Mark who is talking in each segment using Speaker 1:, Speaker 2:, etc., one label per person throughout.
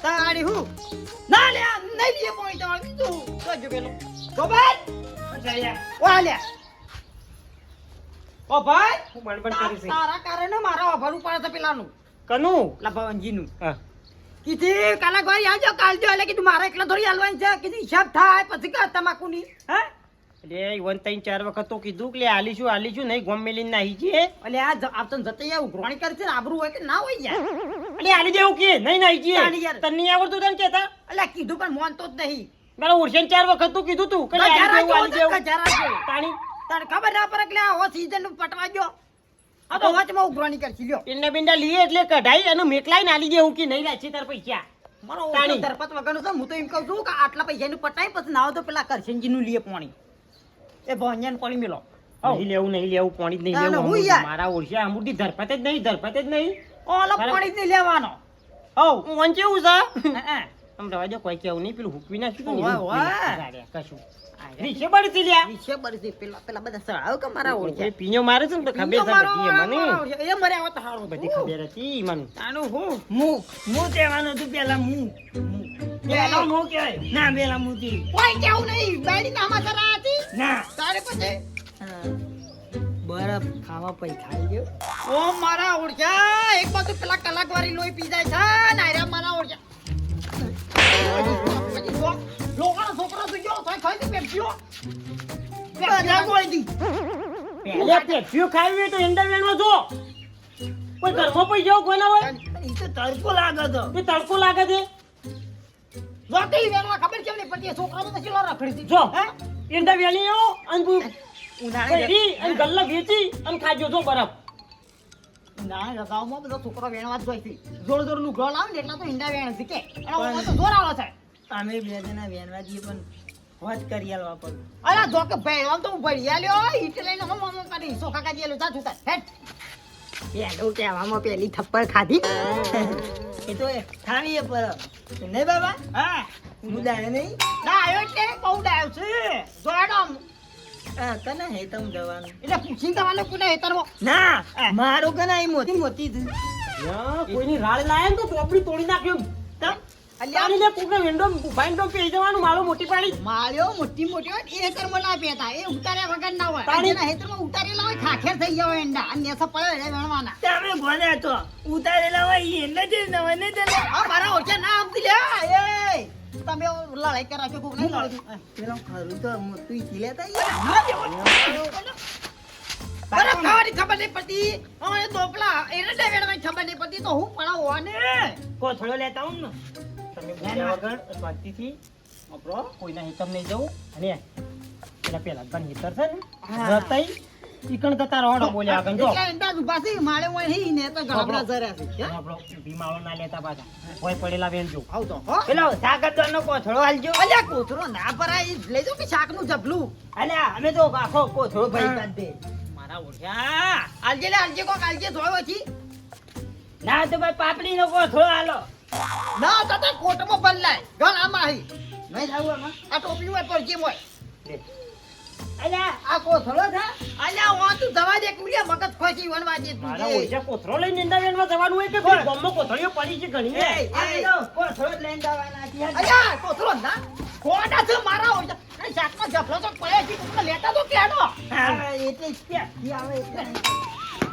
Speaker 1: તારી હું ના લે નહીં લે પોઈ તો તું જોજો પેલો ગોપાલ ઓ લે ઓ ભાઈ
Speaker 2: હું બણબણ કરી છે
Speaker 1: તારા કારણે મારા અભરું પડે છે પેલાનું
Speaker 2: કનું
Speaker 1: લભાવનજીનું
Speaker 2: હા
Speaker 1: કીધી કાલા ઘરે આવજો કાલ જો એટલે કીધું મારે એકલા થોડી હાલવાની છે કીધું હિસાબ થાય પછી કા તમાકુની હા
Speaker 2: એટલે વન ત્રણ ચાર વખત તો કીધું કે આલીશું નહીં ગોમ મેલીને નાહી છે
Speaker 1: એટલે આ આપતો જતે યાર ઉઘરાણી કરી છે ને આબરૂ હોય કે ના હોય યાર
Speaker 2: એટલે આલી દેવું કે નહીં નાહી છે
Speaker 1: આલી યાર.
Speaker 2: તને નહીં આવડતું તને કેતા
Speaker 1: એટલે કીધું પણ મોનતો જ નહીં
Speaker 2: મારા ઓરસેન ચાર વખત તો કીધું તું કે આલી દેવું તાણી
Speaker 1: તને ખબર ના પડે કે આ સીઝન નું પટવા ગયો આ તો વચમાં ઉઘરાણી કરશી લ્યો
Speaker 2: પિંડા બિંડા લીએ એટલે કઢાઈ અને મેકલાઈ નાલી દેવું કે નહીં રાખી તાર પૈસા
Speaker 1: મારો
Speaker 2: તાણી.
Speaker 1: ધરપત વગરનું છે હું તો એમ કહું છું કે આટલા પૈસાનું પટાઈ પછી નાવ તો પેલા કરશનજી નું લીએ પાણી એ ભોંજન પાણી મેલો
Speaker 2: નહીં લેવું પાણી જ નહીં
Speaker 1: ના, ના,
Speaker 2: લેવું
Speaker 1: હું યાર.
Speaker 2: મારા ઓરસા અમૂર્તિ ધરપતે જ નહીં
Speaker 1: ઓલો પાણી જ નહીં લેવાનો
Speaker 2: હવ વન કેવું છે
Speaker 1: હા
Speaker 2: આમ રવા દો કોઈ કેવું નહીં પેલું હુકવી નાખ્યું
Speaker 1: ઓય, ઓય.
Speaker 2: કશું રીસે બળતી લ્યા
Speaker 1: વિશે બરસી પેલા બધા સળાવ કે મારા ઓળખે
Speaker 2: કોઈ પીણો મારે છે ને તો ખબર છે બધી મને
Speaker 1: એ મરે આવો તો હારો
Speaker 2: બધી ખબર હતી મને
Speaker 1: તાનું હું હું કહેવાનું હતું પેલા પેલા હું કહેવાય ના પેલા મુતી કોઈ કેવું નહીં બાયડી ના માં જરા હતી ના તારે પછી બરફ ખાવા પૈ ખાઈ ગયો ઓ મારા ઓળખ્યા એક બાજુ પેલા કલાકવારી લોહી પી જાય છે ને આર્યા મારા ઓળખ્યા લોકોનો છોકરો તો ગયો તો ખાઈ દે પેપ્સીઓ પેપ્સીઓ કોઈ દી
Speaker 2: પેલે પેપ્સીઓ ખાવી તો ઇન્ટરવેલમાં જો કોઈ ઘરમાં પઈ જાવ કોના હોય
Speaker 1: ઈ તો તડકો લાગે તો
Speaker 2: એ તડકો લાગે છે
Speaker 1: જોતી વેણવા ખબર કેમ નહીં પડતી છોકરાનો તો ચેલો રખડી હતી
Speaker 2: જો
Speaker 1: હે
Speaker 2: ઇન્ટરવેલની આવો અને
Speaker 1: ઉનાળે
Speaker 2: પેરી અને ગલ્લા વેચી અને ખાજો જો બરફ
Speaker 1: ઉનાળે રગાવમાં બધો છોકરો વેણવા જ જોઈતી જોર જોર નું ઘર લાવે ને એટલા તો ઈંડા વેણ છે કે એના તો જોર આવે છે અમે બે જણા વેણવા દઈએ પણ વાત કરી આલવા પડે અરે જો કે ભાઈ આમ તો હું ભણ્યા લ્યો ઈટ લઈને હમ કરી સોખા કાઢી આલ્યો જા જુતા હેટ પેલો કહેવામાં પેલી થપ્પડ ખાધી એ તો ખાવી પર નહીં બાબા હા હું ડાયો નહીં ડાયો એટલે બહુ ડાયો છે જોડમ કને હેતમ જવાનું એટલે પૂછીને તમારે કોને હેતરમાં ના મારો કને અહીં મોટી મોટી છે
Speaker 2: કોઈની રાળ લાયા ને તો ચોપડી તોડી નાખ્યો તમ અલ્યા ને કોકને વિન્ડો બાઇન્ડો પે જવાનું મારો મોટી પાડી
Speaker 1: માળ્યો મોટી મોટી હોય એ હેતરમાં ના પેતા એ ઉતાર્યા વગર ના હોય એના હેતરમાં ઉતારેલા હોય ખાખેર થઈ ગયા હોય એંડા અને નેસા પડે રે વેણવાના તમે ભણ્યા તો ઉતારેલા હોય એને જ ન હોય ને તને આ મારા ઓછા ના આપતી લે એ તમે લડાઈ કરાજો કોક નહીં લડતું પેલો ખરું તો મોટું ઈ લેતા બરફ ખાવાની ખબર નહીં પડતી હવે દોપલા એને વેણવાની ખબર નહીં પડતી તો હું પડાવો ને
Speaker 2: કોથળો લેતા હું ને તમે બોલ્યા વગર શાંતિથી આપણો કોઈના હિતમ નહીં જવું અને પેલા પેલા પણ હિતર છે ને રતાઈ ઈકણ કરતા રોડો બોલ્યા આગળ જો
Speaker 1: એટલે એંડા ઉભા છે માળે હોય હી ને તો ગળબડા જરા છે
Speaker 2: આપણો ભીમાળો ના લેતા પાછા કોઈ પડેલા વેણજો
Speaker 1: આવ તો હો પેલો સાગરનો કોથળો હાલજો અલ્યા કોથળો ના ભરાય લેજો કે શાકનું જબલું અલ્યા અમે તો આખો કોથળો ભરી કાઢ દે મારા ઓઢ્યા આલજે કોક આલજે ધોયો છી ના તો ભાઈ પાપડી નો કોથળો હાલો ના તો તે કોટમાં બદલાય ગણ આમાં હી નહીં જાવ આમાં આ ટોપલી હોય પર જેમ હોય અલ્યા આ કોથળો છે અલ્યા ઓ તું દવા દે કુલિયા મગજ ખોચી વણવા દે તું
Speaker 2: મારા ઓછા કોથળો લઈને નિંદા વેણવા જવાનું હોય કે ગમમાં કોથળીઓ પડી છે ઘણી
Speaker 1: કોથળો લઈને જવાના છે અલ્યા કોથળો ના કોડા છે મારા ઓછા એ શાકમાં જફલો તો પડ્યા છે તું લેતા તો કેડો એટલે કે આવે એટલે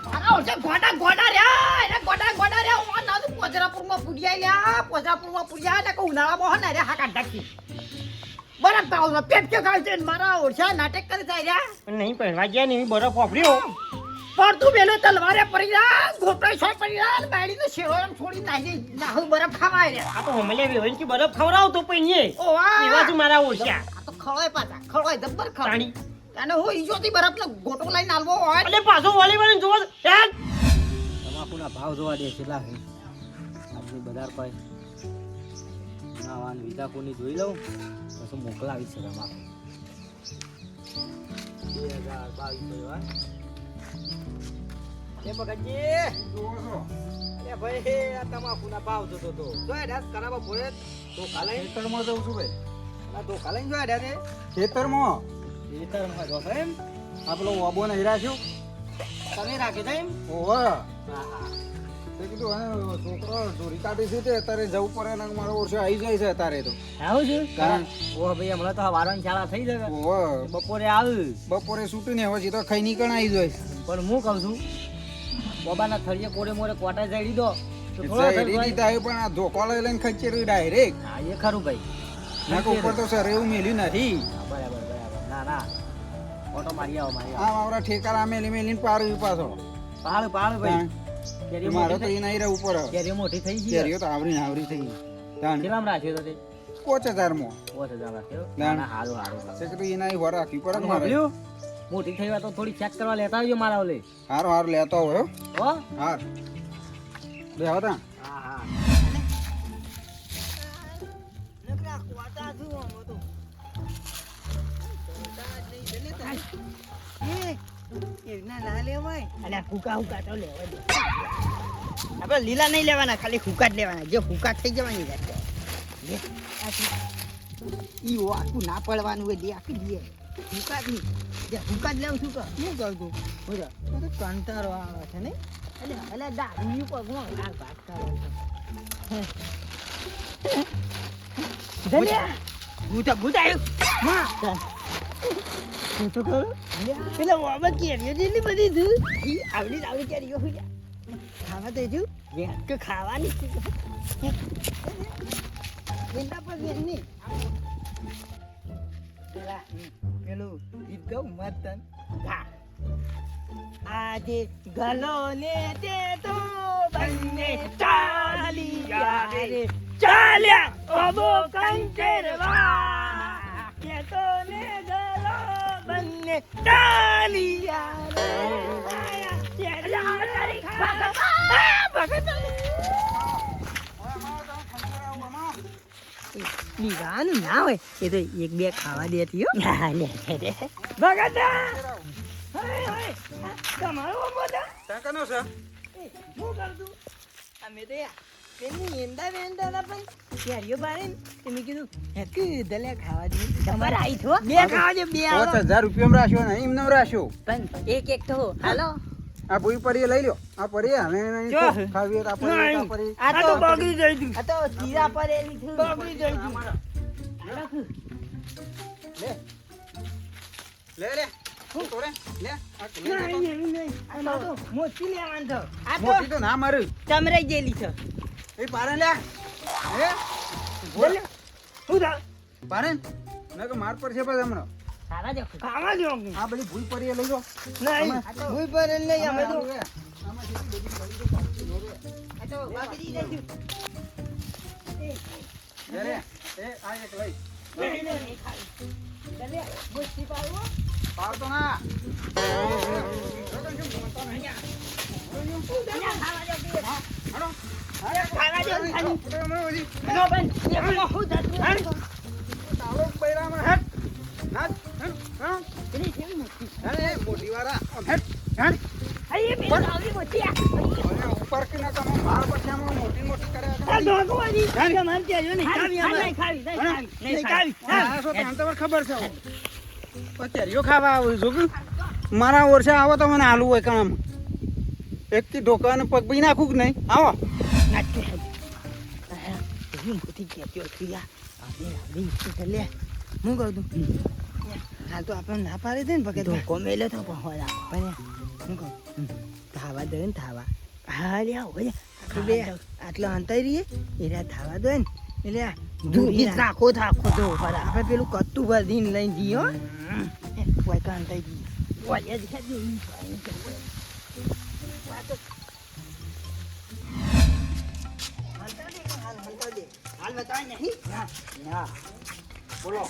Speaker 1: મારા ઓછા ગોડા રહ્યા એને ગોડા રહ્યા ઓ ના તો પોજરાપુરમાં પુડિયા ને કો ઉનાળામાં હને રે હાકા ઢકી બરફ પાઉનો પેટ કે ખાય છે મારા ઓછા નાટક કરી જાય રહ્યા
Speaker 2: નહીં પહેરવા ગયા નહીં બરફ વાપર્યો
Speaker 1: પર તું બેલો તલવારે પડી રા ગોટો છોડ પડી રા બાડી તો શેરો એમ છોડી નાખી ના હું બરફ ખાવાય રે
Speaker 2: આ તો હમલે વેવન કે બરફ ખવરાવ તો પઈએ
Speaker 1: ઓ વાહ
Speaker 2: એવા જ મારા ઓછા
Speaker 1: આ તો ખળોય પાછા ખળોય જબ્બર ખળ
Speaker 2: તાણી
Speaker 1: અને હું ઈજોથી બરફનો ગોટો લઈને આલવો હોય
Speaker 2: એટલે પાછો વળી વળી જોવા યાર
Speaker 3: તમાકુના ભાવ જોવા દે કેટલા છે આપણી બજાર પર નાવાન વિદાકોની જોઈ લઉં પછી મોકલાવી છે તમાકુ 2022 એ બગડજી એ ભાઈ આ તમાકુના ભાવ જોતો તો જોય ડાસ કરાવવા પડે તો કાલે
Speaker 4: ખેતરમાં જઉં છું ભાઈ
Speaker 3: આ તો કાલે જોય ડાને
Speaker 4: ખેતરમાં
Speaker 3: જો એમ
Speaker 4: આ પેલો ઓબો નહીં રાખ્યો
Speaker 3: તમે રાખી દે એમ
Speaker 4: ઓવે
Speaker 3: હા હા
Speaker 4: તે કીધું હવે છોકરો ચોરી કાઢી છે તે અત્યારે જવું પડે ને મારો ઓછો આવી જાય છે અત્યારે તો
Speaker 3: આવું છે
Speaker 4: કારણ
Speaker 3: ઓ ભાઈ હમણાં તો વારવાની શાળા થઈ જાય
Speaker 4: ઓવે.
Speaker 3: બપોરે આવું
Speaker 4: બપોરે છૂટી ને હવે તો ખાઈ નીકળ આવી જાય
Speaker 3: પણ હું કહું છું બાબાના થળિયે કોરે મોરે કોટા જઈ દો તો થોડો
Speaker 4: જઈ દીધા આવ્યું પણ આ ધોકો લઈ લઈને ખચેરી ડાયરેક્ટ
Speaker 3: હા એ ખરું ભાઈ
Speaker 4: નાક ઉપર તો સર એવું મેલ્યું નથી
Speaker 3: હા, બરાબર બરાબર ના ના ઓટો મારી આવો મારી આવો
Speaker 4: આ મારા ઠેકારા મેલી મેલીને પાડવી પાછો
Speaker 3: પાડ પાડ ભાઈ કેરીઓ
Speaker 4: મારે
Speaker 3: મોટી
Speaker 4: તો એ નહીં રહેવું પડે
Speaker 3: થઈ- કેરીઓ મોટી થઈ ગઈ
Speaker 4: કેરીઓ તો આવરી થઈ તાણ
Speaker 3: કેટલામ રાખ્યો તો તે
Speaker 4: 5000 માં
Speaker 3: 5000 રાખ્યો
Speaker 4: ના.
Speaker 3: ના હારું હારું
Speaker 4: છે કે તું એના વર રાખવી પડે ને મારે
Speaker 3: મોકલ્યું મોટી થઈ હોય તો થોડી ચેક કરવા લેતા આવજો મારા ઓલે
Speaker 4: હારો હાર લેતો હોય
Speaker 3: હો
Speaker 4: હાર બે હતા
Speaker 3: હા હા
Speaker 1: નકરા કોટા છું આમ તો. એના ના લેવાય. અલ્યા હુકા હુકા તો લેવાય દે. આપણે લીલા નહીં લેવાના, ખાલી હુકા જ લેવાના. જે હુકા થઈ જવાની વાત છે. લે, આ શું? ઈ ઓ આખું ના પડવાનું હોય દે આખી દે. હુકા જ નહીં. જે હુકા જ લેવું શું કર? શું કર તું? બોલો. તો કંટાળો આવે છે ને? અલ્યા દારૂ ઉપર કોણ આ વાત કરે છે? ધન્યા ભૂત આવ્યું. માં હું તો કહું પેલા વાબા કેરીઓ જેટલી બધી તું આવડી કેરીઓ હોય ખાવા દેજો કે ખાવાની એના પર નહીં પેલા પેલું ગીત ગાઉં મત હા આજે ગલો ને તે તો બંને ચાલ્યા રે ચાલ્યા ઓબો કંચરવા કે તો ને ગલો બંને ચાલ્યા લીવાનું ના હોય એ તો એક બે ખાવા દેતી હો ભગત તમારો
Speaker 4: કાકાનો છે
Speaker 1: શું કરતું અમે તો પેલી એંડા વેંડા પણ કેરીઓ બારે ને મેં કીધું હેક દલે ખાવા દે તમારે આવી થો બે ખાવા દે બે
Speaker 4: 5000 રૂપિયા રાખ્યો ને એમને રાખ્યો
Speaker 1: પણ એક તો હાલો
Speaker 4: આ ભૂઈ પરી લઈ લ્યો આ પરી હવે નહીં ખાવી આ પરી
Speaker 1: આ તો બગડી જઈ આ તો જીરા પર એની બગડી જઈ
Speaker 4: લે લે હું તોરે લે આ
Speaker 1: તો મોટી લેવાનું તો આ તો
Speaker 4: મોટી તો ના મારું
Speaker 1: ચમરાઈ જેલી છે
Speaker 4: એ પારે લે હે બોલ
Speaker 1: હું થા
Speaker 4: પારે ના કે માર પર છે બસ હમણાં
Speaker 1: ખાવા દો
Speaker 4: આ બધી ભૂઈ પરી લઈ લો
Speaker 1: નહીં હું પર નહીં અમે તો
Speaker 4: આમાં જેટલી બધી પડી તો
Speaker 1: આ તો બગડી જઈ
Speaker 4: લે એ આ એક લઈ પાડતો ના મોટી વાળા ઉપર કે ના તમે માર પછી આમાં મોટી મોટી કરે ખબર છે કેરીઓ ખાવા આવું છું કે મારા વર્ષે આવો તો મને આલુ હોય કામ એક થી ઢોકા ને પગ બી નાખું કે નહીં આવો
Speaker 1: હું કહું તું હાલ તો આપણે ના પાડી દે ને ભગત ધોકો મેલે તો પણ હું કહું થાવા દે ને થાવા હા લે હોય બે આટલો અંતર રહીએ એટલે થાવા દે ને એટલે રાખો થાકો તો આપણે પેલું કત્તું ભરીને લઈને જઈએ કોઈ કાં અંતર જઈએ હાલ બતાવે નહીં
Speaker 4: ના બોલો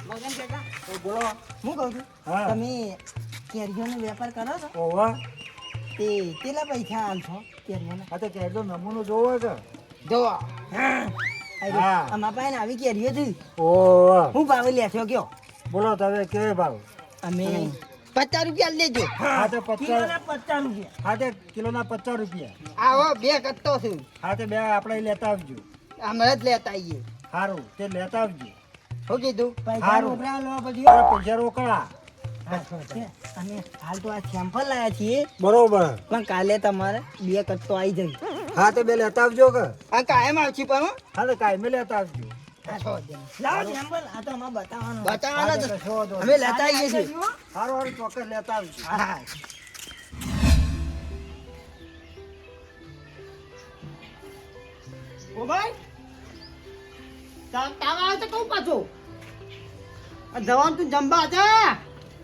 Speaker 1: મગન કાકા
Speaker 4: બોલો
Speaker 1: હું કહું છું
Speaker 4: હા.
Speaker 1: તમે કેરીઓનો વેપાર કરો છો
Speaker 4: ઓવા
Speaker 1: તે કેટલા પૈસા આલશો કેરીઓના
Speaker 4: આ તો કેરીનો નમૂનો જોવો છે
Speaker 1: જો
Speaker 4: હા.
Speaker 1: અમારા પાસે આવી કેરીઓ છે
Speaker 4: ઓવા
Speaker 1: હું ભાવ લેશો કયો
Speaker 4: બોલો તમે કેવો ભાવ
Speaker 1: અમે 50 રૂપિયા લેજો
Speaker 4: હા તો 50
Speaker 1: કિલોના 50 રૂપિયા
Speaker 4: હા તે કિલોના 50 રૂપિયા
Speaker 1: આવો બે કટ્ટો છે
Speaker 4: હા તે બે આપણે લેતા આવજો
Speaker 1: અમે જ લેતા આવીએ
Speaker 4: સારું તે લેતા આવજો
Speaker 1: શું કીધું પૈસા
Speaker 4: હારું.
Speaker 1: રોકડા લો પછી
Speaker 4: અરે પૈસા રોકડા
Speaker 2: અને હાલ તો આ સેમ્પલ લાયા છીએ
Speaker 4: બરોબર
Speaker 2: પણ કાલે તમારે 2 કટ્ટો આવી જાય.
Speaker 4: હા તે બે લેતા આવજો કે
Speaker 2: આ કાયમ આવશે પણ હો.
Speaker 4: હા કાંઈ લેતા આવજો
Speaker 2: લાવો સેમ્પલ આ તો અમારે બતાવવાનો
Speaker 4: હા, તો કશો વાંધો નહીં.
Speaker 2: અમે લેતા આવીએ છીએ.
Speaker 4: સારું સારું ચોક્કસ લેતા આવજો
Speaker 2: હા
Speaker 1: ઓ ભાઈ તાવ આવે તો કહું પાછું આ જવાન તું જંબા જા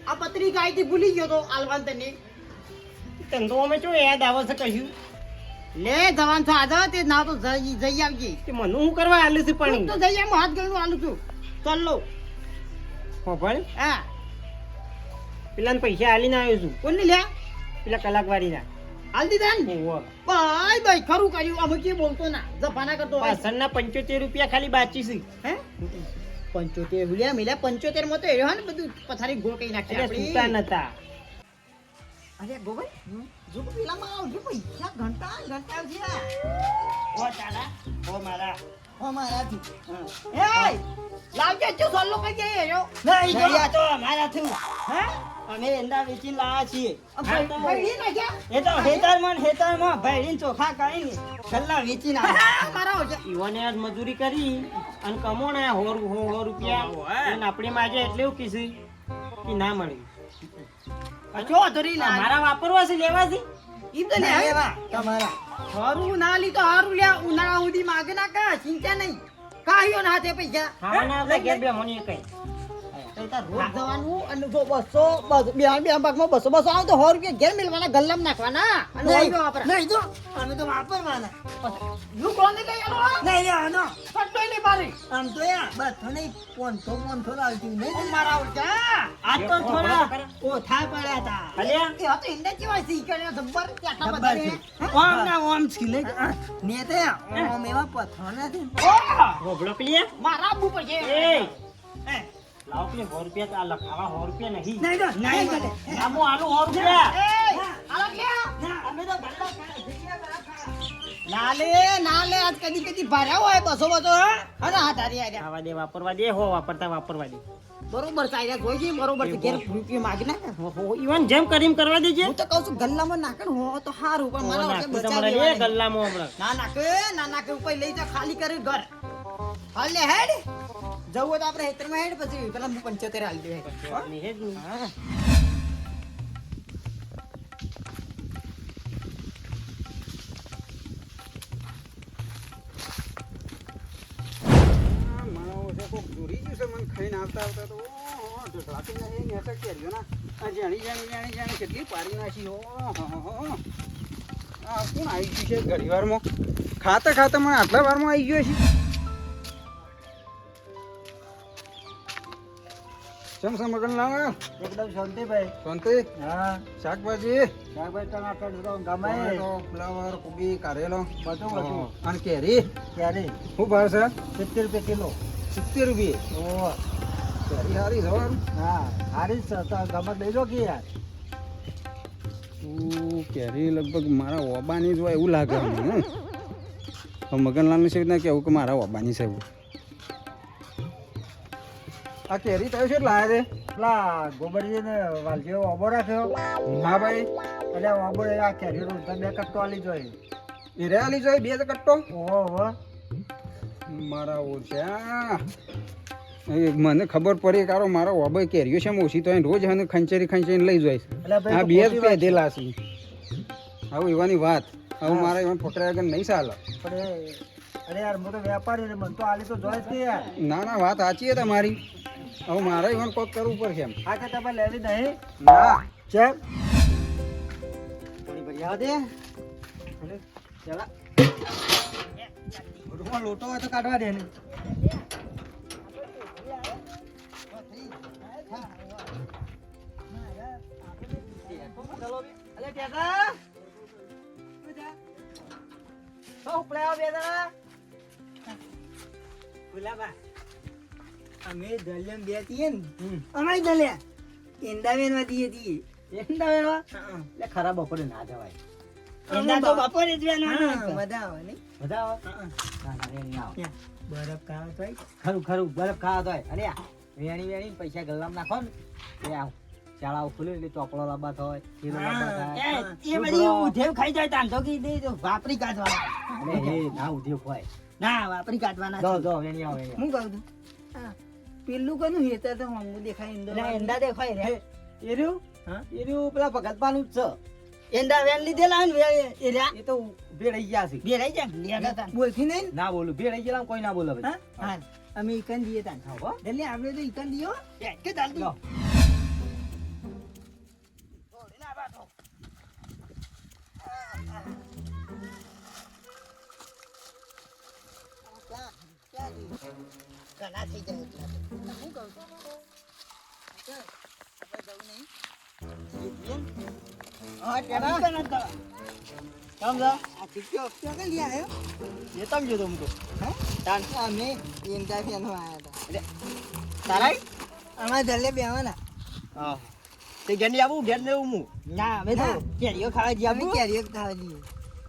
Speaker 1: આ પત્રિકા આઈથી ભૂલી ગયો તો આલવાન તને
Speaker 2: ધંધો અમે શું યાદ આવે છે કશું
Speaker 1: લે જવાન છો આજા તે ના તો જઈ આવજે
Speaker 2: કે મને હું કરવા આલું છું
Speaker 1: હું
Speaker 2: પણ
Speaker 1: તો જઈ આમ હાથ ગયું આલું છું ચાલ લો
Speaker 2: ખબર
Speaker 1: હા
Speaker 2: પેલા પૈસા આલીને આવ્યો છું
Speaker 1: કોને લે
Speaker 2: પેલા કલાકવાળીના
Speaker 1: હાલ દીધા ને
Speaker 2: ઓહો.
Speaker 1: ભાઈ ભાઈ ખરું કર્યું અમે કે બોલતો ના જફાના કરતો હોય.
Speaker 2: પાછળના 75 રૂપિયા ખાલી બાકી છે
Speaker 1: હે 75 હુલિયા મિલ્યા 75 માં તો એર્યો ને બધું પથારી ગોળ કઈ નાખી
Speaker 2: એટલે સૂતા નતા
Speaker 1: અરે ગોભાઈ જો પેલામાં આવજો પૈસા ઘંટા ઘંટા છે
Speaker 2: ઓ ચાલા ઓ મારા
Speaker 1: ઓ મારાથી એ લાવજે જો સોલ્લો કઈ જાય એરો
Speaker 2: નહીં
Speaker 1: નહીં,
Speaker 2: જો તો મારા થયું
Speaker 1: હે
Speaker 2: અમે એંડા વેચીને લાયા છીએ
Speaker 1: ભાઈ ના ગયા
Speaker 2: એ તો હેતરમાં ભૈડીને ચોખા કરીને ગલ્લા વેચીને આવ્યા.
Speaker 1: મારા છે
Speaker 2: ઈવોને આજ મજૂરી કરી અને કમોણા સો રૂપિયા અને આપણે માગે એટલે એવું કીધું કે ના મળ્યું
Speaker 1: જો ધરી લા
Speaker 2: મારા વાપરવા છે લેવા છે
Speaker 1: ઈ તો લે
Speaker 2: લેવા તમારા
Speaker 1: હારું ના લી તો હારું લ્યા ઉનાળા સુધી માગે ના કા ચિંતા નહીં કાયો ના તે પૈસા
Speaker 2: ખાવાના હતા ઘેર બે મને કઈ
Speaker 1: તો રોજ જવાનું અને જો 200 બે ભાગમાં 200 આવે તો 100 રૂપિયા ઘેર મેલવાના ગલ્લામાં નાખવાના અને હોય તો વાપરા
Speaker 2: નહીં તો અમે તો વાપરવાના
Speaker 1: યું કોને લઈ આલો
Speaker 2: નહીં લેવાનો
Speaker 1: કટોય નહીં બારી
Speaker 2: આમ તો યા બધો નહીં 500 લાવતી નહીં
Speaker 1: ઓ મારા ઉઠા
Speaker 2: આ તો થોડા ઓથા પડ્યા હતા અલ્યા
Speaker 1: એ હતો ઇન્ડિયા જેવા સી કરે જબ્બર ત્યાંના
Speaker 2: જબ્બર
Speaker 1: બધા
Speaker 2: છે. ઓમ ના ઓમ છે ને તે ઓમ એવા પથ્થરના છે હોબળો પીએ
Speaker 1: મારા આબુ પર છે
Speaker 2: એ લાવ કે 100 રૂપિયા આ લખાવા 100 રૂપિયા નહીં
Speaker 1: નહીં તો નહીં કરે
Speaker 2: આમો આલુ 100 રૂપિયા
Speaker 1: એ આલો કે
Speaker 2: અમે તો ગલ્લા ખાવા
Speaker 1: ના લે આજ કદી કદી ભર્યા હોય 200 અરે હા તારી આર્યા
Speaker 2: ખાવા દે વાપરવા દે હો વાપરતા વાપરવા દે
Speaker 1: બરોબર છે આર્યા જોઈ છે બરોબર છે ઘેર રૂપિયા માગી નાખે
Speaker 2: ઈવન જેમ કરીમ કરવા દેજે
Speaker 1: હું તો કહું છું ગલ્લામાં નાખણ હો તો સારું પણ મારા વચ્ચે
Speaker 2: નાખું
Speaker 1: બચાવી
Speaker 2: તમારે
Speaker 1: દેવાના.
Speaker 2: ગલ્લામાં હમણાં
Speaker 1: ના નાખે ઉપર લઈ જા ખાલી કરી ઘર હાલ લે હેડ જવું હોય તો આપણે હેતરમાં હેડ પછી પેલા હું 75 હાલ દે
Speaker 2: નહીં હેડ નહીં.
Speaker 1: હા
Speaker 4: માણસો છે કોક ચોરી ગયું છે મને ખાઈને આવતા આવતા તો ઢોકળાતી નહીં ને અટક કેરીઓ ના આ જાણી કેટલી પાડી નાખી ઓહો આ કોણ આવી ગયું છે ઘણી વારમાં ખાતા મને આટલા વારમાં આવી ગયો છે ચમ સમગન લાવે
Speaker 2: એકદમ શાંતિભાઈ
Speaker 4: શાંતિ
Speaker 2: હા
Speaker 4: શાકભાજી
Speaker 2: શાકભાજી ટમાટર
Speaker 4: ટમેટો, ફ્લાવર કોબી કારેલો
Speaker 2: બધું.
Speaker 4: અને કેરી
Speaker 2: ક્યારે
Speaker 4: શું ભાવ છે
Speaker 2: 70 રૂપિયા કિલો
Speaker 4: 70 રૂપિયા
Speaker 2: ઓહો
Speaker 4: કેરી સારી જવાનું
Speaker 2: હા હારી જ છે તો ગમત લઈ લો કે યાર
Speaker 4: કેરી લગભગ મારા ઓબાની જ હોય એવું લાગે મને મગનલાલની છે ના કેવું કે મારા ઓબાની છે એવું આ કેરી તમે શું લાયા છે
Speaker 2: પેલા ગોબરજીને વાલજીઓ ઓબો રાખ્યો
Speaker 4: હા ભાઈ
Speaker 2: એટલે ઓબો આ કેરીનો બે કટ્ટો આલી જોઈએ
Speaker 4: એ રેલી જોઈએ બે કટ્ટો
Speaker 2: ઓહો
Speaker 4: મારા ઓછા મને ખબર પડી કારો મારો ઓબાઈ કેરીઓ છે ઓછી તો એને રોજ હને ખંચેરી લઈ જાય
Speaker 2: એટલે
Speaker 4: આ બે જ પેધેલા છે આવું એવાની વાત હવે મારા એવા પકડાયા વગર નહીં ચાલે
Speaker 2: અરે યાર હું તો વેપારી મને તો આલી તો જોઈ જ કે યાર
Speaker 4: ના વાત સાચી છે તમારી હવે મારે એમાં કોક કરવું પડશે એમ
Speaker 2: આ કે તમે લેવી નહીં
Speaker 4: ના
Speaker 2: ચેક
Speaker 1: પાણી ભરી આવા દે
Speaker 2: ચલા રૂમમાં લોટો હોય તો કાઢવા દે ને અલે ટેકા તો ઉપડે આવ બે જણા ગુલાબા અમે દલિયમ બે છીએ ને અમે દલિયા એંદાવેન માં દીએ છીએ એંદાવેન માં એટલે ખરાબ બપોરે ના જવાય એંદા તો બપોરે જ વેનો મજા આવે ને મજા આવે બરફ ખાવા તો ખરું બરફ ખાવા તો અરે વેણી પૈસા ગલ્લામાં નાખો ને એ આવ
Speaker 3: શાળાઓ ખુલે એટલે ચોપડો લાંબા થાય શીરો લાંબા થાય
Speaker 2: એ બધી ઉધેવ ખાઈ જાય તાંધો કી દે તો વાપરી કાઢવાના
Speaker 3: અને એ ના ઉદ્યોગ હોય
Speaker 2: ના વાપરી કાઢવાના
Speaker 3: જો
Speaker 2: છે.
Speaker 3: જો વેણી આવો વેણી
Speaker 2: હું કહું છું
Speaker 1: પેલું કનું હેતર તો હમું દેખાય ઇન્દોર
Speaker 2: એટલે એંડા દેખાય રે
Speaker 3: એર્યું
Speaker 2: હા?
Speaker 3: એર્યું પેલા ભગતપાનું જ
Speaker 2: એંડા વેન લીધેલા ને એ રહ્યા
Speaker 3: છે એ તો ભેળાઈ ગયા છે
Speaker 2: બે રહી જાય લેડા તાન
Speaker 1: બોલથી નહીં
Speaker 3: ના બોલું ભેળાઈ ગયેલા કોઈ ના બોલે ભાઈ
Speaker 2: હા
Speaker 1: હા અમે ઈકન દઈએ તાન
Speaker 3: હા, હો.
Speaker 1: એટલે આપણે તો ઈકન દિયો
Speaker 2: કે ચાલતું
Speaker 3: લો.
Speaker 2: ઘણા થઈ જાય એટલા તો.
Speaker 1: હું કહું છું આપણે જવું નહીં
Speaker 2: હા ટેડા
Speaker 1: ઈકન જ દવા.
Speaker 2: કેમ છો
Speaker 1: આ ટીક્યો ક્યાં લઈ આવ્યો
Speaker 3: એ તમ જો તો હું તો
Speaker 1: હે
Speaker 3: તાન
Speaker 1: અમે એમદા ફેનો આયા હતા
Speaker 2: તારા
Speaker 1: અમારે દલ્લે બેવાના
Speaker 3: હા તે ઘેરની આવું ઘેર ને હું
Speaker 2: ના અમે તો
Speaker 1: ના.
Speaker 2: કેરીઓ ખાવા જઈએ
Speaker 1: અમે કેરીઓ ખાવા જઈએ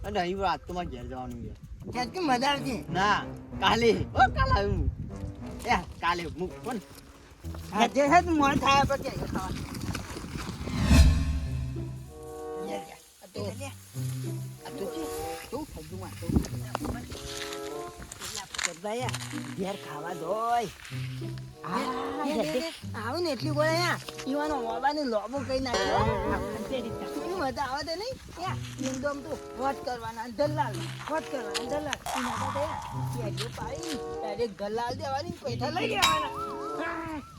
Speaker 3: અને અહીં રાત તો મારે ઘેર જવાનું છે
Speaker 1: ક્યાં કે મજા આવતી
Speaker 3: ના કાલે કાલે આવ્યું એ કાલે મૂક પણ
Speaker 1: આજે હે તો મોડ થાય આપણે કેરીઓ ખાવા
Speaker 2: ઘેર ખાવા દોય
Speaker 1: આવું ને એટલી બોલે ઈવાનો મોબાઈલ લોબો કઈ નાખ્યો કેવી મજા આવે તે નહીં એકદમ તો વોટ કરવાના દલાલ વોટ કરવાના દલાલ એના તો કેરીઓ પાડી ડાયરેક્ટ ગલાલ દેવાની પૈસા લઈ લેવાના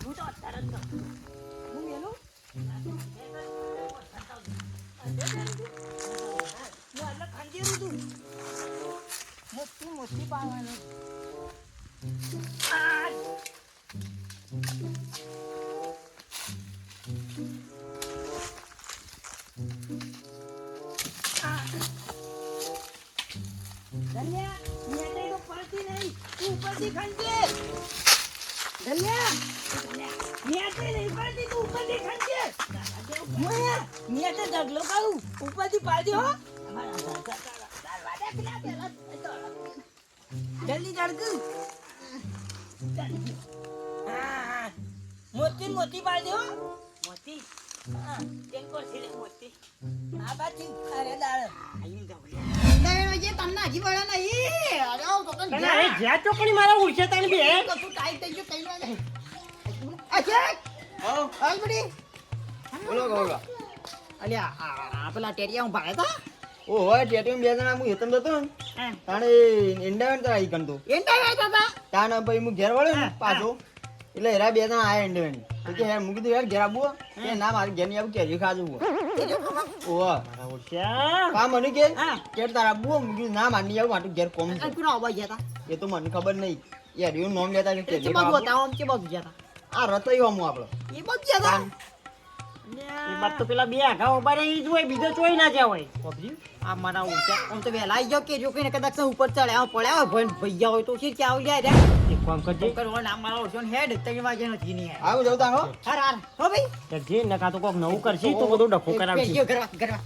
Speaker 1: હું તો તરત કહું હું મેલું મોટી મોટી પાડવાનું ઉપરથી પાડી હો જલ્દી ઝડકું મોતી મોતી પાડી હો મોતી આ બાજુ અરે દાળ તમને હજી વળે નહીં અરે
Speaker 2: જ્યાં ચોકડી મારા ઉડશે તને બે
Speaker 1: કશું ટાઈટ થઈ ગયું કઈ અચ્છા હાલ બડી
Speaker 3: બોલો બોલો
Speaker 1: અલ્યા આ પેલા ટેરિયા હું ભાડે તા
Speaker 3: ઓ હોય ટેટીમ બે જણા હું હેતમ જતો ને તાણે ઇન્ડાવેન તો આવી ગણતો
Speaker 1: એન્ટા આવ્યા તા
Speaker 3: તાણે પછી હું ઘેર વળ્યો ને પાછો એટલે હેરા બે જણા આયા ઇન્ડાવેન તો કે યાર મૂકી દઉં યાર ઘેર આવું કે ના મારી ઘેર ની આવું કેરી ખાજું ઓવા કા મને કે કે તારા આબુ મૂકી ના મારની આવું માટું ઘેર કોમ છે
Speaker 1: કોનો આવા ગયા તા
Speaker 3: એ તો મને ખબર નહીં યાર એવું નામ લેતા કે
Speaker 1: કે
Speaker 3: કેરી
Speaker 1: બાબુ
Speaker 3: ખાવું
Speaker 1: હતા આમ કે બાબુ ગયા તા
Speaker 3: આ રતઈ હોમું આપણો
Speaker 1: એ બાબુ ગયા તા
Speaker 2: એ બાદ તો પેલા બે આઘા ઉભા રહે ઈ જ હોય બીજો ચોઈ ના જાય હોય
Speaker 1: આ મારા ઉઠ્યા આમ તો વેલા આવી જાવ કે જો કઈને કદાચ ઉપર ચડ્યા પડ્યા હોય ભૈયા હોય તો શી કે આવ જાય રે
Speaker 2: એક કામ કરજે
Speaker 1: કરવા નામ મારા ઓછો હેડ 3 વાગે નથી ની
Speaker 3: આવું જવું તારો
Speaker 1: હાર હાર હો ભાઈ
Speaker 2: જે નકા તો કોક નવું કરશે તો બધું ડખો કરાવશે
Speaker 1: પેટીઓ કરવા કરવા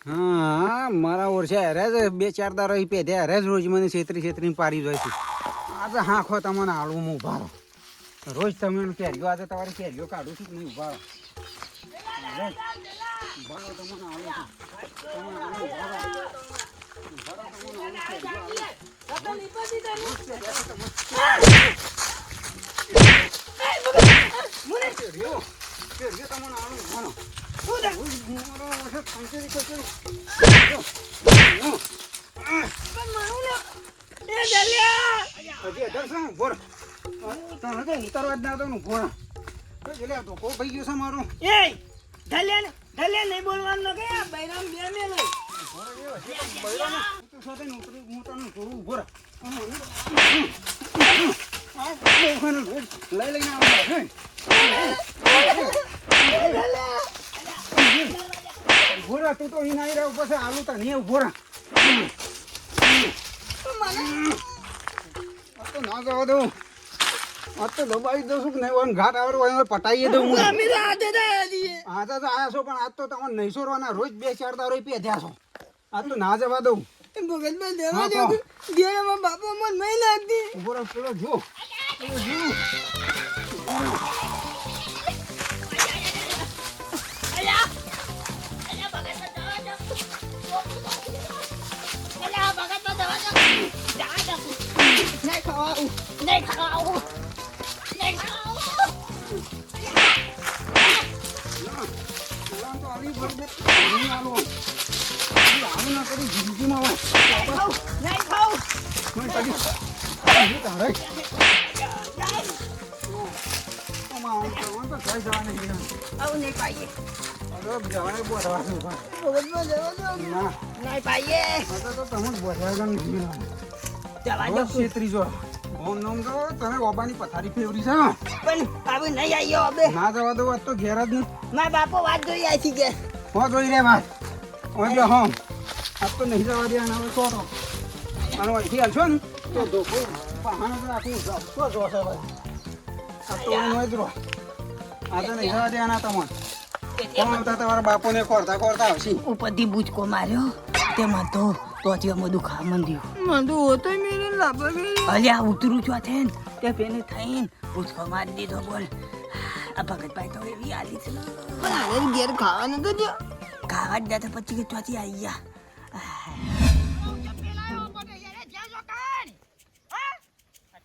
Speaker 4: હા મારા ઓરછે હેરે જ 2-4 દારો ઈ પેધે હેરે જ રોજ મને છેતરી પાડી જાય છે આજે હાંખો તમને આળું હું ઉભા રહો રોજ તમે કેરીઓ આજે તમારી કેરીઓ કાઢું છું કે નહીં ઉભા રહો ઉભા રહો તમને આળું છું તમે આળું ઉભા રહો. ઉભા રહો, તમને આળું કેરીઓ આળું. કેરીઓ કેરીઓ તમને આળું ઉભા રહો. મારો ઓરછે ખંચેરી ખંચેરી. હજી અઢારસો નું ભોર તને તો ઉતારવા જ ના દઉં નું ભોર એટલે તો કો ભાઈ ગયો છે મારું
Speaker 2: એ ઢલે નહીં બોલવાનું કે બૈરામ બે મેલો
Speaker 4: સાથે ઉતરી હું તને થોડું ભોર લઈ લઈને ભોરા તું તો અહીં આવી રહ્યો પછી આલુ તો નહીં ભોરા તો ના જવા દઉં આજ તો દબાવી દઉં છું કે નહીં ઘાટ આવે હોય પટાઈએ દઉં હું હા તો આયા છો પણ આજ તો તમને નહીં સોરવાના રોજ 2-4 દારો પેધ્યા છો આજ તો ના જવા દઉં
Speaker 3: ભગતમાં
Speaker 4: હા,
Speaker 3: દેવા
Speaker 4: કહો.
Speaker 3: દે ઘેરમાં બાપા મન નહીં લાગતી
Speaker 4: ઉભો રહો, પેલો જો. પેલો જો. પેલા તો આવી ભરજે. નહીં આલો. આવું ના કરી જિંદગીમાં હોય. મને કદી કદી તારે. આમાં આમ કરવાનું તો કઈ જવાનું નહીં.
Speaker 1: આવું નહીં પાઈએ
Speaker 4: અરે જવાને બોલાવાનું પણ.
Speaker 3: ભગતમાં દેવા દો
Speaker 4: ના
Speaker 1: નહીં પાઈએ
Speaker 4: આ તો તમે જ બોલાવ્યા નહીં.
Speaker 1: જવા
Speaker 4: હવે છેતરી જો. ફોન નામ તો તમે ઓબાની પથારી ફેવરી છે.
Speaker 1: પણ હવે નહીં આવ્યો હવે
Speaker 4: ના જવા દો આજ તો ઘેર જ નહીં.
Speaker 1: મારા બાપો વાત જોઈ આવી છે કે
Speaker 4: હો જોઈ રે વાત. ઓય બે હો. આજ તો નહીં જવા દે અને હવે છોડો. અને અહીંથી હાલશો ને તો ધોકો પહાણ જ રાખવું. શું જોશે ભાઈ? આજ તો ઓય જ રહો. આ તો નહીં જવા દે આના તમને. કોણ આવતા તમારા બાપોને કોરતા કોરતા આવશે.
Speaker 1: ઉપરથી બૂચકો માર્યો તેમાં તો તોચીમાં દુખા મંડ્યું
Speaker 3: મને તો હોતો મેરે લાભા ગઈ
Speaker 1: અલ્યા ઉતરું છો છે ને તે પેને થઈને બૂચકો મારી દીધો બોલ આ ભગતભાઈ તો એવી આલી છે ને.
Speaker 3: પણ હારે ઘેર ખાવા નતો જો
Speaker 1: ખાવા જ જતા પછી કે ચોથી આવી ગયા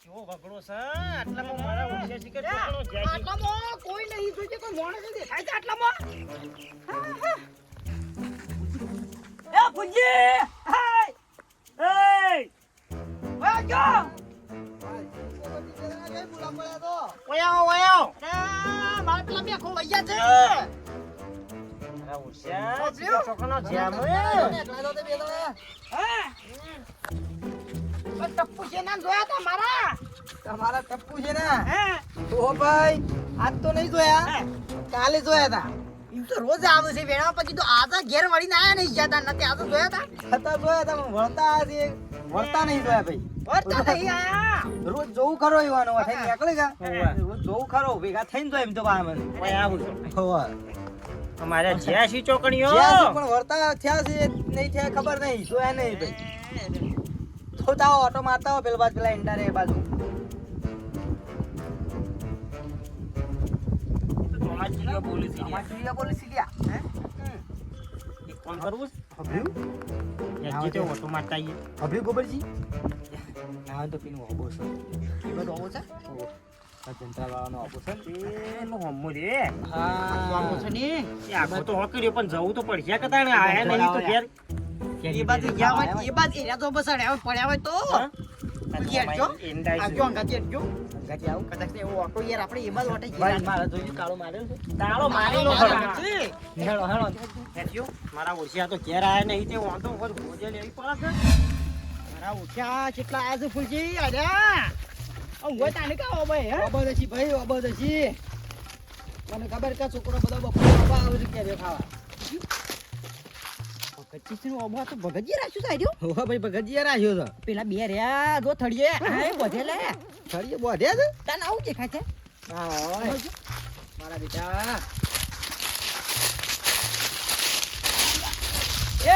Speaker 2: કેવો વગડો છે આટલામાં મારા ઓછે છે કે છોકરો જાય છે.
Speaker 1: આટલામાં કોઈ નહીં જોજે કોઈ માણસ દેખાય છે આટલામાં એ ફુજી હાય ઓય જો ઓયા ઓયા મારા પેલા બે ખોવાઈ ગયા છે
Speaker 2: મારા ઓછે છે કે છોકરાનો જેમ
Speaker 1: ટપ્પુ છે નામ જોયા તા મારા
Speaker 3: તમારા ટપ્પુ છે ને
Speaker 1: હે
Speaker 3: તો ભાઈ આજ તો નહીં જોયા કાલે જોયા હતા
Speaker 1: એમ તો રોજ આવે છે વેણા પછી તો આજા ઘેર વળીને આયા નહીં જતા નથી આ તો જોયા તા
Speaker 3: હતા જોયા હતા પણ વળતા છે વળતા નહીં જોયા ભાઈ
Speaker 1: વળતા નહીં આયા
Speaker 3: રોજ જોવું ખરો એવાનો થઈ નીકળે કા
Speaker 2: હોવે.
Speaker 3: રોજ જોવું ખરો ભેગા થઈને જો એમ તો બા મને
Speaker 2: ઓય આવું છું.
Speaker 3: હોવા
Speaker 2: અમારે જ્યાં સી ચોકડીઓ
Speaker 3: પણ વળતા થયા છે નહીં થયા ખબર નહીં જોયા નહીં ભાઈ તો તાવ ઓટો મારતા હો પેલા બાજુ પેલા ઈંડા રે એ બાજુ
Speaker 2: સમાજજીઓ બોલી છે
Speaker 3: ચીડિયા બોલી સીડિયા હે
Speaker 2: એક કામ કરવું
Speaker 3: હભ્યું
Speaker 2: યાજી તે ઓટો મારતા આઈએ
Speaker 3: હભ્યું ગોબરજી ના તો પીનું હોબો છે એ બધું હોબો છે આ જંતરા વાળાનો હોબો છે
Speaker 2: એનો હમો રે
Speaker 3: હા
Speaker 1: છે ને
Speaker 2: એ આખો તો હોકડ્યો પણ જવું તો પડશે કે તાણે આયા નહીં તો ઘેર
Speaker 1: એ બાજુ ગયા હોય એ બાજુ એના તો બસ અડ્યા હોય પડ્યા હોય તો જો આ જો અંગાથી જો
Speaker 3: ગાજી આવું
Speaker 1: કદાચ એવો ઓટો યાર આપણે એ બાજુ ઓટે
Speaker 3: ભાઈ મારા જોઈ કાળો માર્યો છે
Speaker 2: તાળો મારેલો
Speaker 1: છે
Speaker 3: હેડો હેડો
Speaker 2: હેઠ્યો મારા ઓછિયા તો ઘેર આયા નહીં તે વાંધો પર ભોજે લેવી પડે છે
Speaker 1: મારા ઉઠ્યા કેટલા આયા છે ફૂલજી અલ્યા હોય તાને કાવો ભાઈ હે
Speaker 3: અબદશી ભાઈ અબદશી મને ખબર કે છોકરો બધા બપોર બાબા આવે કે ખાવા
Speaker 1: ભગતજી ઓબા તો ભગતજી રાખ્યું સાઈડ્યો
Speaker 3: હોવા ભાઈ ભગતજી રાખ્યો છે
Speaker 1: પેલા બે રહ્યા જો થળીએ હા બધે લે
Speaker 3: થળીએ બોધ્યા છે
Speaker 1: તને આવું દેખાય છે
Speaker 3: હા હોય મારા બેટા
Speaker 1: એ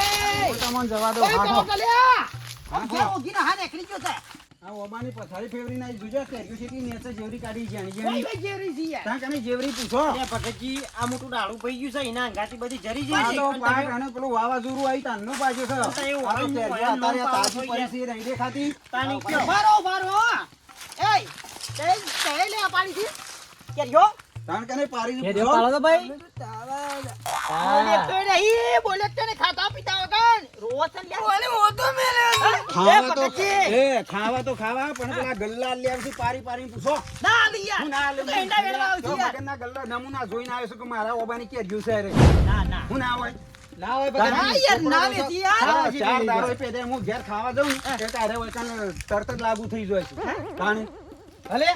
Speaker 4: તમને જવા દો.
Speaker 1: ઓય
Speaker 4: હા,
Speaker 1: કરો
Speaker 4: હા.
Speaker 1: કલ્યા
Speaker 4: હા,
Speaker 1: ઘેર ઓગીને હા નીકળી ગયો છે
Speaker 4: આ ઓબાની પથારી ફેવરી ના જોજો કેરીઓ છે નેચે જેવરી કાઢી જાણી
Speaker 1: કોઈ
Speaker 4: જેવી
Speaker 1: ભાઈ જેરી છે યાર
Speaker 4: ત્યાં કને જેવરી પૂછો
Speaker 2: અરે ભગતજી આ મોટું ડાળું પઈ ગયું છે એના અંગાથી બધી જરી
Speaker 4: આ
Speaker 2: જઈ
Speaker 4: તો
Speaker 2: છે
Speaker 4: પાક અને પેલું વાવાઝોડું આવી તાનનું બાજુ છે
Speaker 2: તો એવું
Speaker 4: આ તો
Speaker 2: હોય,
Speaker 4: કેરીઓ
Speaker 2: હોય,
Speaker 4: અત્યારે
Speaker 2: નો
Speaker 4: તાજી
Speaker 2: પાક
Speaker 4: પડી છે નહીં દેખાતી
Speaker 2: તાની કયો
Speaker 1: બારો બારો એ તે લે આ પાડી થી કે જો
Speaker 4: તાણ કને પારી
Speaker 3: કે
Speaker 4: પૂછો.
Speaker 3: પાડો તો ભાઈ
Speaker 1: બોલે તો નહીં બોલે તો નહીં ખાતા પીતા વગર રોજ લે ઓલે મોટો મેલે
Speaker 4: ખાવા તો ખાવા તો ખાવા પણ પેલા ગલ્લા લે આવશે પારી પારી પૂછો
Speaker 1: ના લે યાર
Speaker 4: હું ના લે
Speaker 1: તો ઈંડા વેણવા આવશે
Speaker 4: તો
Speaker 1: યાર
Speaker 4: મગનના ગલ્લા નમૂના જોઈને આવ્યો છું કે મારા ઓબાની કેરીઓ છે રે
Speaker 2: ના ના
Speaker 4: હું ના હોય
Speaker 3: ના હોય
Speaker 1: ના યાર ના વેચી યાર
Speaker 4: ચાર દાડો પેદે હું ઘેર ખાવા જાઉં ને એટલે તારે વચન તરત જ લાગુ થઈ જાય છે તાણે
Speaker 3: ભલે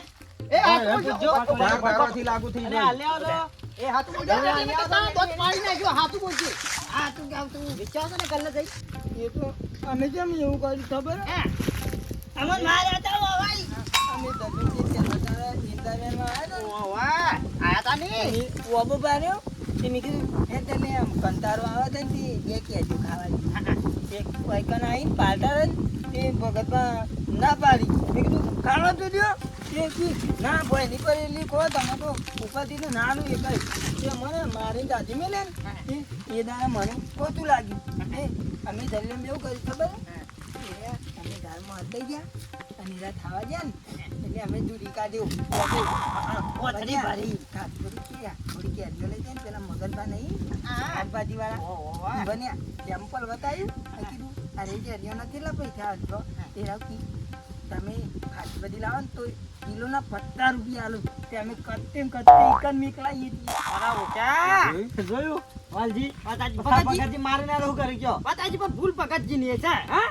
Speaker 1: એ હાથ મૂકજો
Speaker 4: ચાર દાડોથી લાગુ થઈ
Speaker 1: અરે
Speaker 4: જાય
Speaker 1: હાલે આવો એ હાથ મૂકજો દોત પાડી નાખ્યો હાથ બોલજે હાથ ગાવ તું વિચાર ને કલ્લે જઈ
Speaker 3: એ તો અમે કેમ એવું કર્યું ખબર
Speaker 1: હે અમન માર્યા તા ભાઈ
Speaker 3: અમે દરરોજ ચાલતા ઇન્ટરનેટમાં આવ્યા
Speaker 1: વાહ આયા તા ની
Speaker 3: ને ઓબો બાર્યો તે મેં કીધું એ તને કંટાળો આવે છે ને બે કેજો ખાવાની એક વાયકાને આવીને પાલતા રહી તે ભગતમાં ના પાડી મેં કીધું ખાવા તો દ્યો તે કી ના ભાઈ નહીં પર એટલી કહો તમે તો ઉપાધિનું નાનું એક જ તે મને મારી દાદી મેલે ને એ દાડા મને ખોટું લાગ્યું અમે દરિયામાં એવું કર્યું ખબર અમે ઘરમાં હટાઈ ગયા અને એરા ખાવા ગયા ને એટલે અમે દૂરી કાઢ્યું થોડી કેરીઓ લઈ જાય ને પેલા મગનભા નહીં શાકભાજી વાળા બન્યા સેમ્પલ બતાવ્યું કીધું અરે કેરીઓના કેટલા પૈસા આવજો એ રાવ તમે ખાસી બધી લાવો ને તો કિલોના 50 રૂપિયા આલો તે અમે કત્તે એકન નીકળાઈએ છીએ
Speaker 2: જોયું વાલજી ભગતજી મારે ના રહું કરી ગયો
Speaker 1: બતાજી પણ ભૂલ ભગતજી ની છે હા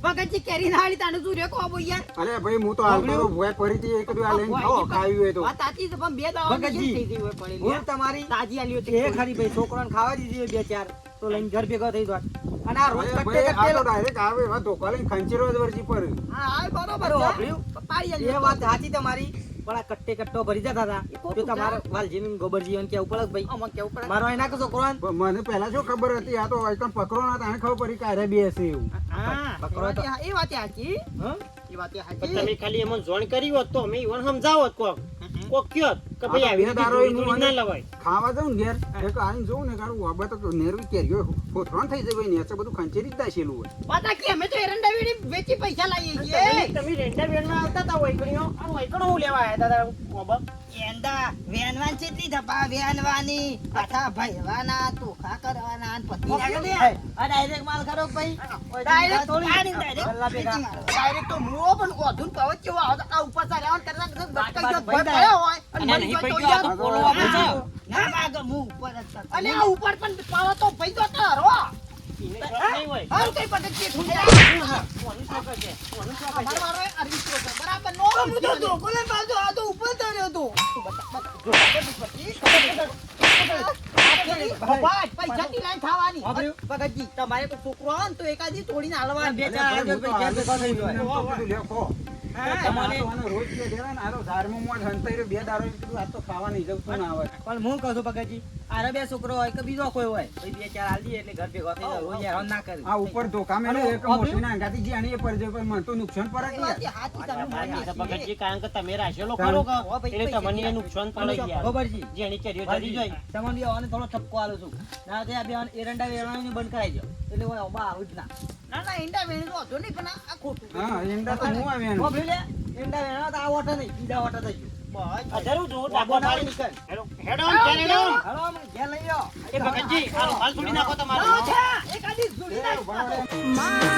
Speaker 1: ભગતજી કેરી ના આલી તાને શું રેકો આબો યાર
Speaker 4: અરે ભાઈ હું તો હાલતો તો ભોય ફરીથી એક દો આ લઈને ખાઓ ખાવી હોય તો
Speaker 1: વાત સાચી છે પણ બે દાવા
Speaker 2: ભગતજી,
Speaker 1: થઈ ગઈ હોય પડી
Speaker 2: ભૂલ તમારી
Speaker 1: તાજી આલી
Speaker 2: એ ખરી ભાઈ છોકરાને ખાવા દીધી હોય બે ચાર તો લઈને ઘર ભેગો થઈ જાત અને આ રોજ
Speaker 4: અરે
Speaker 2: કટ્ટે
Speaker 4: ભાઈ આ તો
Speaker 2: કટ્ટે
Speaker 4: ડાયરેક્ટ આવે એવા ધોકા લઈને ખંચેરો જ વરજી પર
Speaker 1: હા હા બરોબર
Speaker 2: બરોબર,
Speaker 1: છે
Speaker 2: વાપર્યું?
Speaker 1: પાડી આલી
Speaker 2: એ વાત સાચી તમારી પણ આ કટ્ટે કટ્ટો ભરી જતા હતા જો તમારે વાલજી ને ગોબરજી અને કેવું પડે કે ભાઈ
Speaker 1: અમન કેવું પડે
Speaker 2: મારો એના કશો છોકરો
Speaker 4: પણ મને પહેલા શું ખબર હતી આ તો એકદમ પકડો ના તાણે ખબર પડી કે અરે બે હશે એવું
Speaker 1: હા
Speaker 2: પકડો તો.
Speaker 1: એ વાત સાચી
Speaker 2: હા
Speaker 1: એ વાત
Speaker 2: પણ
Speaker 1: સાચી
Speaker 2: તમે ખાલી એમાં જોણ કરી હોત તો અમે ઈવન સમજાવત કોક કયો કે ભાઈ આવી રીતે
Speaker 4: દારો
Speaker 2: જોડી
Speaker 4: હું
Speaker 2: જોડી ના
Speaker 4: મને
Speaker 2: લવાય
Speaker 4: ખાવા જાઉં ને ઘેર એક આવીને જોઉં ને કારું વાબા તો નેરવી કેરીઓ ફોથરાણ થઈ જાય ભાઈ ને બધું ખંચેરી જ દાશેલું હોય
Speaker 1: પાતા કે અમે તો એરંડા વીડી વેચી પૈસા લાવીએ
Speaker 2: તમે
Speaker 1: છીએ
Speaker 2: તમે રેન્ડા વેણમાં આવતા હતા વૈકણીઓ આ વૈકણો હું લેવા આવ્યા હતા બાબા
Speaker 1: એંડા વેનવાન ચેટલી ધપા વેનવાની પાછા ભયવાના તોખા કરવાના અને પતિ
Speaker 2: આ ડાયરેક્ટ માલ કરો ભાઈ
Speaker 1: ડાયરેક્ટ
Speaker 2: થોડી
Speaker 1: પાણી ડાયરેક્ટ
Speaker 2: ગલ્લા ભેગા.
Speaker 1: ડાયરેક્ટ તો મુઓ પણ ઓધુન પવત કેવો આવતો આ ઉપર ચાલ્યા કરતા બટકાઈ ગયો
Speaker 2: ભાઈ
Speaker 1: પડ્યો હોય અને
Speaker 2: અને
Speaker 1: મરી
Speaker 2: નહીં
Speaker 1: ગયો
Speaker 2: પડી ગયો
Speaker 1: તો
Speaker 2: આ તો પોલો વાપરે છે.
Speaker 1: ના વાગે મુ ઉપર જ હતો. અને આ ઉપર પણ પાવો તો ભઈ તો તારો
Speaker 2: એને શોખ નહીં હોય.
Speaker 1: હાલ કઈ પટક કે ઠુંડા
Speaker 2: કોનું શોખ છે? કોનું શોખ છે?
Speaker 1: મારો મારો અરવિંદ તો છે. બરાબર નો હું તો ધોકો લઈને પાછો આ તો ઉપર તર્યો તો પૈસા ની લાઈન થવાની
Speaker 2: વાપર્યું?
Speaker 1: ભગતજી તમારે કોઈ છોકરો આવે ને તો એકાદી તોડીને હાલવા
Speaker 2: બે
Speaker 1: બે
Speaker 2: ચાર
Speaker 4: અરે ભાઈ, હું તો
Speaker 2: થઈ જાય.
Speaker 4: એમ તો બધું લેખો.
Speaker 1: હા,
Speaker 4: તમારે રોજ કે દેવાય ને, આ તો ધારમાં મોઢ હંતાઈ રહ્યો, બે દાડો એમ કીધું, આ તો ખાવા નહીં જવું તો ના આવે.
Speaker 2: પણ હું કહું છું ભગતજી આરે બે છોકરો હોય કે બીજો કોઈ હોય ભાઈ બે ચાર હાલ દઈએ એટલે ઘર ભેગો થઈ જાય રોજ હેરાન ના કરે
Speaker 4: આ ઉપર ધોકા મેલે એક મોટીના અંગાથી જ્યાંની એ પડી જાય, પણ મને તો નુકસાન પડે કે યાર.
Speaker 1: હાથી તમે માની છીએ.
Speaker 2: ભગતજી કારણ કે તમે રાખેલો ખરો કે
Speaker 1: હો ભાઈ,
Speaker 2: એટલે તમને
Speaker 1: પૈસા
Speaker 2: નુકસાન પડે યાર
Speaker 3: ખબરજી
Speaker 2: જેની કેરીઓ જડી જાય
Speaker 3: તમને આને થોડો ઠપકો આલું છું ના તે આ બે એરંડા વેરવાનું બંધ કરાવી દો એટલે ઓય ઓબા આવું જ ના
Speaker 1: ના ના ઈંડા વેણનો હતો નહીં પણ આ ખોટું
Speaker 4: હા, ઈંડા તો હું આવે એનું.
Speaker 3: ખબર લે એરંડા વેરવા તો આ વોટર નહીં બીજા વોટર થઈ ગયું
Speaker 1: બસ
Speaker 2: જરૂર જો
Speaker 3: ડાબો
Speaker 2: ડાબો
Speaker 3: ના
Speaker 2: પાડી
Speaker 3: નીકળ
Speaker 2: હેડો હેડો હેડો
Speaker 3: હાલો અમે ઘેર લઈ જાઓ
Speaker 2: એ ભગતજી હાલ છોડી નાખો તમારે
Speaker 1: એકાદી જોડી નાખ.
Speaker 4: એ, બરાબર.
Speaker 1: માં